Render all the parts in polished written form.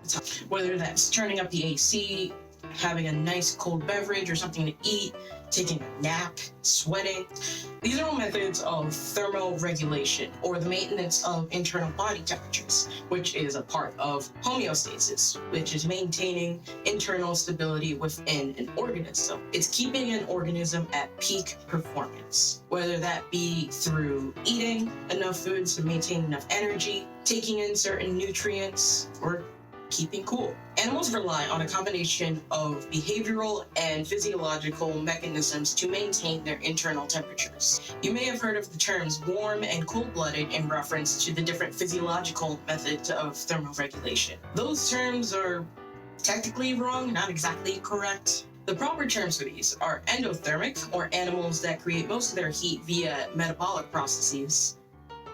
the time. Whether that's turning up the AC, having a nice cold beverage or something to eat, taking a nap, sweating. These are all methods of thermoregulation, or the maintenance of internal body temperatures, which is a part of homeostasis, which is maintaining internal stability within an organism. It's keeping an organism at peak performance, whether that be through eating enough foods to maintain enough energy, taking in certain nutrients, or keeping cool. Animals rely on a combination of behavioral and physiological mechanisms to maintain their internal temperatures. You may have heard of the terms warm and cold-blooded in reference to the different physiological methods of thermoregulation. Those terms are technically wrong, not exactly correct. The proper terms for these are endothermic, or animals that create most of their heat via metabolic processes,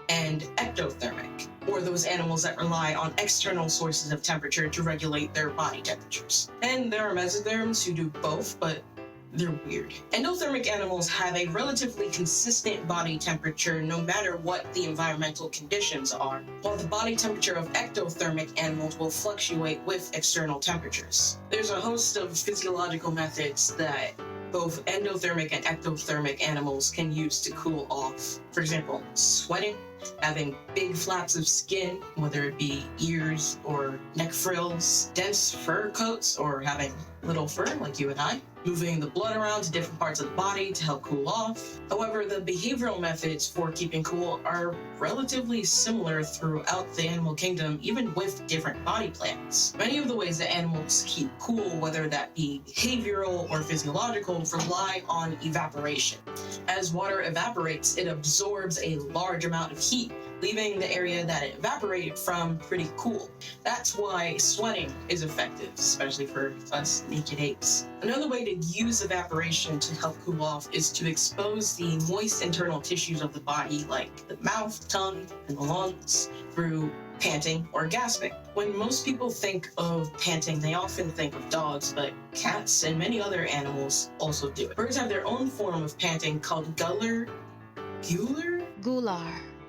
and ectothermic, or those animals that rely on external sources of temperature to regulate their body temperatures. And there are mesotherms who do both, but they're weird. Endothermic animals have a relatively consistent body temperature no matter what the environmental conditions are, while the body temperature of ectothermic animals will fluctuate with external temperatures. There's a host of physiological methods that both endothermic and ectothermic animals can use to cool off. For example, sweating, having big flaps of skin, whether it be ears or neck frills, dense fur coats, or having little fur like you and I, moving the blood around to different parts of the body to help cool off. However, the behavioral methods for keeping cool are relatively similar throughout the animal kingdom, even with different body plans. Many of the ways that animals keep cool, whether that be behavioral or physiological, rely on evaporation. As water evaporates, it absorbs a large amount of heat, leaving the area that it evaporated from pretty cool. That's why sweating is effective, especially for us naked apes. Another way to use evaporation to help cool off is to expose the moist internal tissues of the body, like the mouth, tongue, and the lungs, through panting or gasping. When most people think of panting, they often think of dogs, but cats and many other animals also do it. Birds have their own form of panting called gular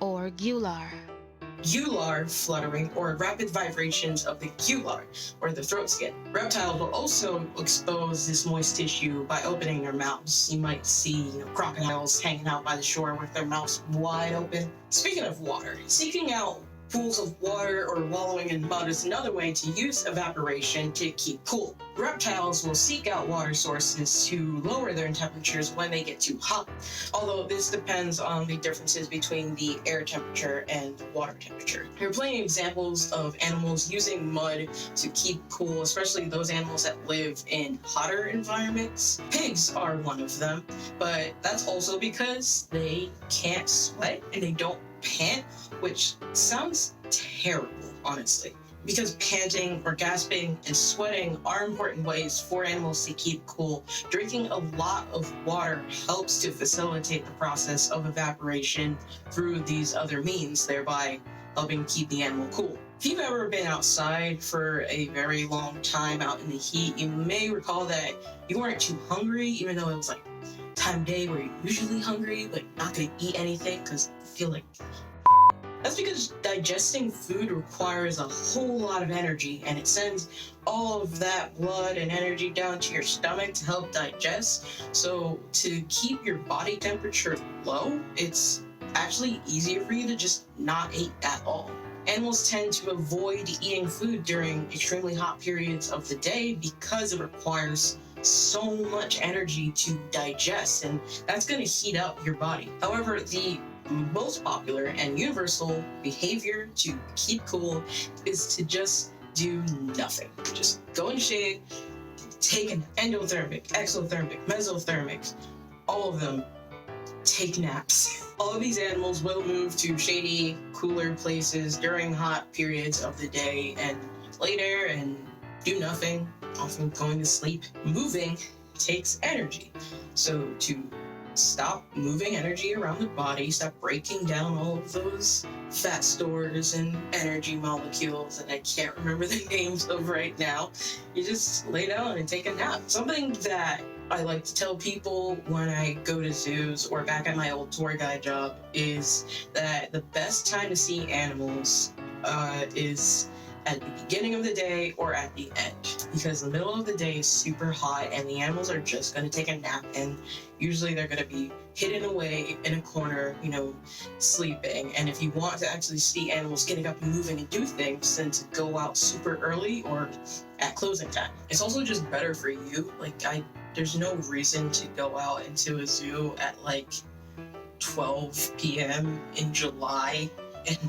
or gular. Gular fluttering, or rapid vibrations of the gular, or the throat skin. Reptiles will also expose this moist tissue by opening their mouths. You might see crocodiles hanging out by the shore with their mouths wide open. Speaking of water, seeking out pools of water or wallowing in mud is another way to use evaporation to keep cool. Reptiles will seek out water sources to lower their temperatures when they get too hot, although this depends on the differences between the air temperature and water temperature. There are plenty of examples of animals using mud to keep cool, especially those animals that live in hotter environments. Pigs are one of them, but that's also because they can't sweat and they don't pant, which sounds terrible, honestly. Because panting or gasping and sweating are important ways for animals to keep cool, drinking a lot of water helps to facilitate the process of evaporation through these other means, thereby helping keep the animal cool. If you've ever been outside for a very long time out in the heat, you may recall that you weren't too hungry, even though it was like time of day where you're usually hungry, but not gonna eat anything because you feel like that's because digesting food requires a whole lot of energy, and it sends all of that blood and energy down to your stomach to help digest. So to keep your body temperature low, it's actually easier for you to just not eat at all. Animals tend to avoid eating food during extremely hot periods of the day because it requires so much energy to digest, and that's going to heat up your body. However, the most popular and universal behavior to keep cool is to just do nothing. Just go in shade, take an endothermic, exothermic, mesothermic, all of them, take naps. All of these animals will move to shady, cooler places during hot periods of the day and later and do nothing, often going to sleep. Moving takes energy. So to stop moving energy around the body, stop breaking down all of those fat stores and energy molecules that I can't remember the names of right now, you just lay down and take a nap. Something that I like to tell people when I go to zoos or back at my old tour guide job is that the best time to see animals is at the beginning of the day or at the end, because the middle of the day is super hot and the animals are just going to take a nap, and usually they're going to be hidden away in a corner, sleeping. And if you want to actually see animals getting up and moving and do things, then to go out super early or at closing time. It's also just better for you. There's no reason to go out into a zoo at 12 p.m. in July and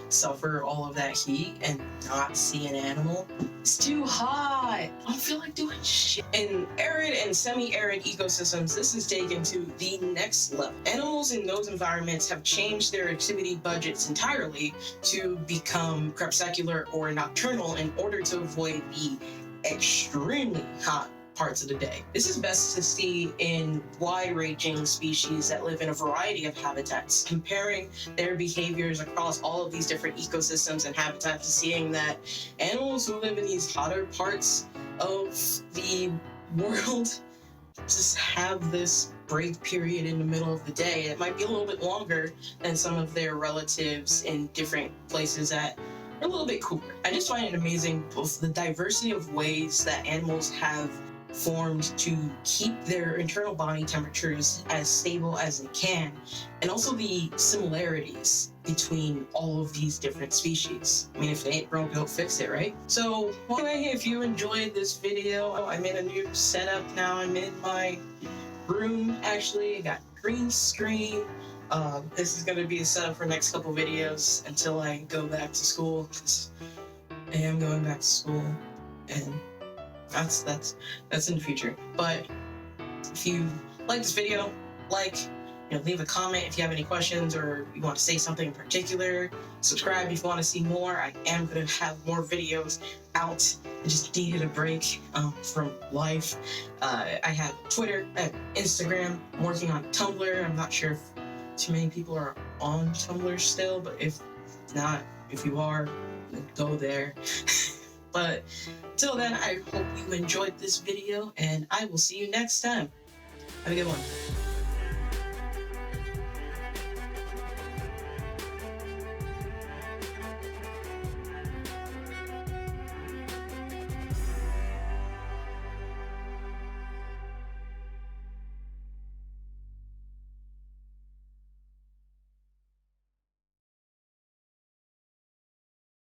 suffer all of that heat and not see an animal. It's too hot. I don't feel like doing shit. In arid and semi-arid ecosystems, this is taken to the next level. Animals in those environments have changed their activity budgets entirely to become crepuscular or nocturnal in order to avoid the extremely hot parts of the day. This is best to see in wide-ranging species that live in a variety of habitats. Comparing their behaviors across all of these different ecosystems and habitats, and seeing that animals who live in these hotter parts of the world just have this break period in the middle of the day. It might be a little bit longer than some of their relatives in different places that are a little bit cooler. I just find it amazing both the diversity of ways that animals have formed to keep their internal body temperatures as stable as they can, and also the similarities between all of these different species. I mean, if they ain't broke, don't fix it, right? So anyway, if you enjoyed this video, I'm in a new setup now. I'm in my room, actually. I got green screen. This is going to be a setup for the next couple videos until I go back to school, because I am going back to school, and that's in the future. But if you like this video, leave a comment if you have any questions or you want to say something in particular. Subscribe if you want to see more. I am going to have more videos out. I just needed a break from life. I have Twitter, I have Instagram. I'm working on Tumblr. I'm not sure if too many people are on Tumblr still, but if not, if you are, then go there. But till then, I hope you enjoyed this video, and I will see you next time. Have a good one.